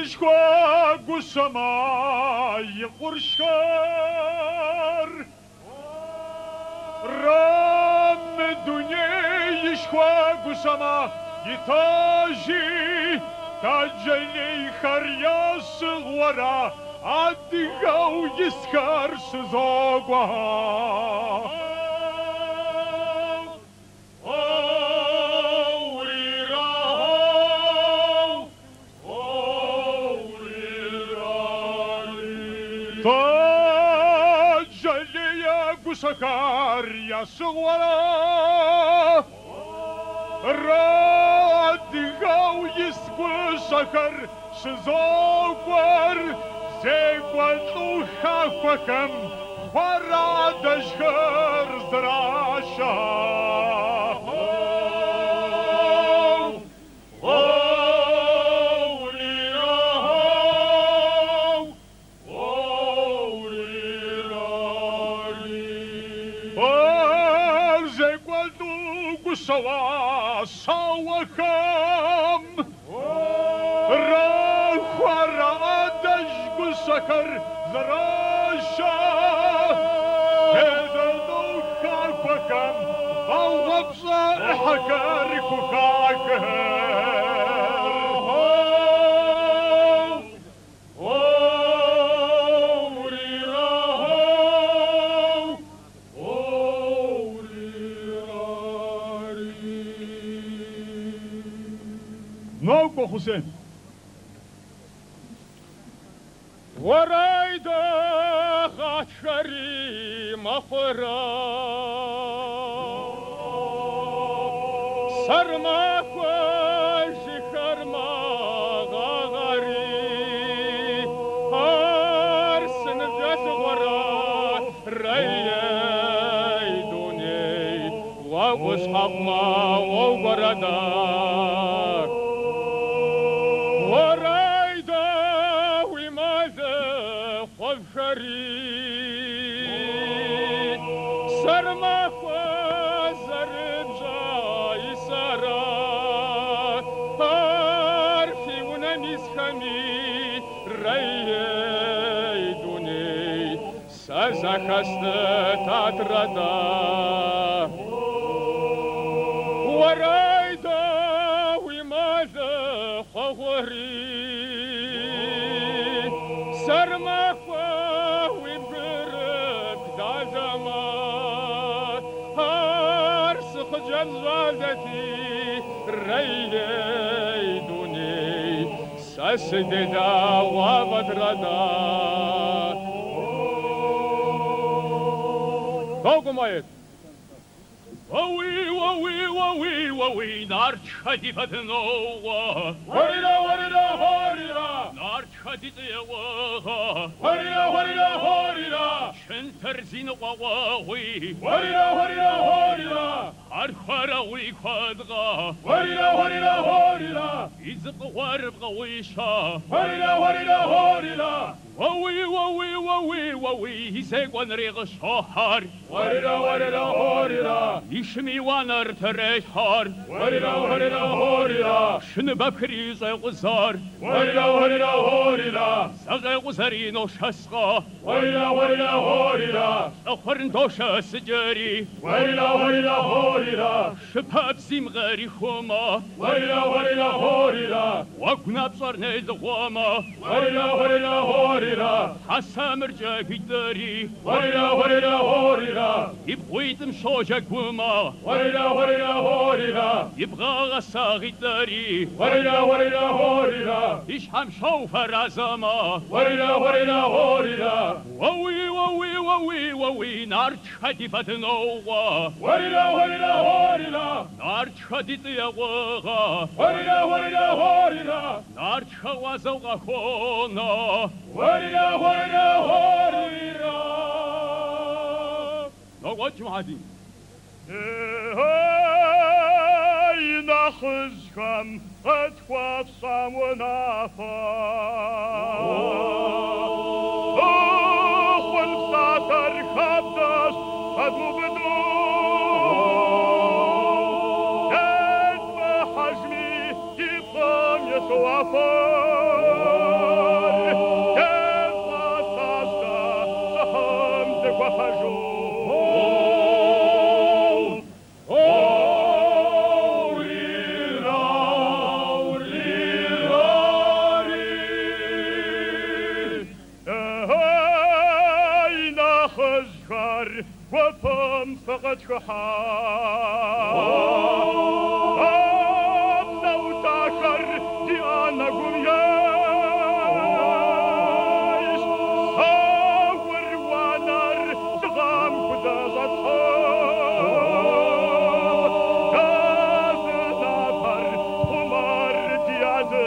خشكوا قسما يقرشار رام دنيا يشكوا قسما يتاجي تاجلي خريا صغورا عدقاو يسكر سزوقها سكر يا صغورا رادقاو يسقل سكر سزوقور زيقوالو خافكم وراد اشهر زراشا سوا سواكم راخوا رادش قسكر زراشا هذا دوكا فكم فوضبصا حكر كوكاكر نوكو حسين ورايدا خاتشري مخرا سرما خوشي خرما غاري هارسن جاس غرا رأي دوني وغصحب ما وغردا Захаст татрада ورайда уймаза хогори сармахва уйбрк дазама арс хджазадати райдуни сасдеда вавадрада Долго мает. Оуи, нарчади поднова. Хорира. Нарчади тева. Хорира. Шентерзин уауи. Хорира. Архара уи квадга. Хорира. Избвар бгауиша. Хорира. Оуи, изегван рега шохар. Хорира. Ишми ванар терешар. Хорира. Шнбакри зэгузар. Хорира. Зэгузарино шасга. Хорира. Ахорндоша сджери. Хорира. Шпап зимгари хума. Хорира. Вагнапсар незгвама. Хорира. Хасамрджа гидери. Хорира. Ибуитм шожагума. Хорира. Ибгага сагидери. Хорира. Ишхам шофар азама. Хорира. Оуи, нарчади поднова. Хорира. Нарчади тева. Хорира. Нарча вазауга хона. Хорира. Ну вот чмади. نخزكم أتواف سامونافا أخوان ساتر خبدس أدو بدو أدو حجمي يفهم يسوافا وفم فقط خحا أبدو تاخر ديانا قمياش صور ونر زغام خدازت خام داز نفر خمار ديازه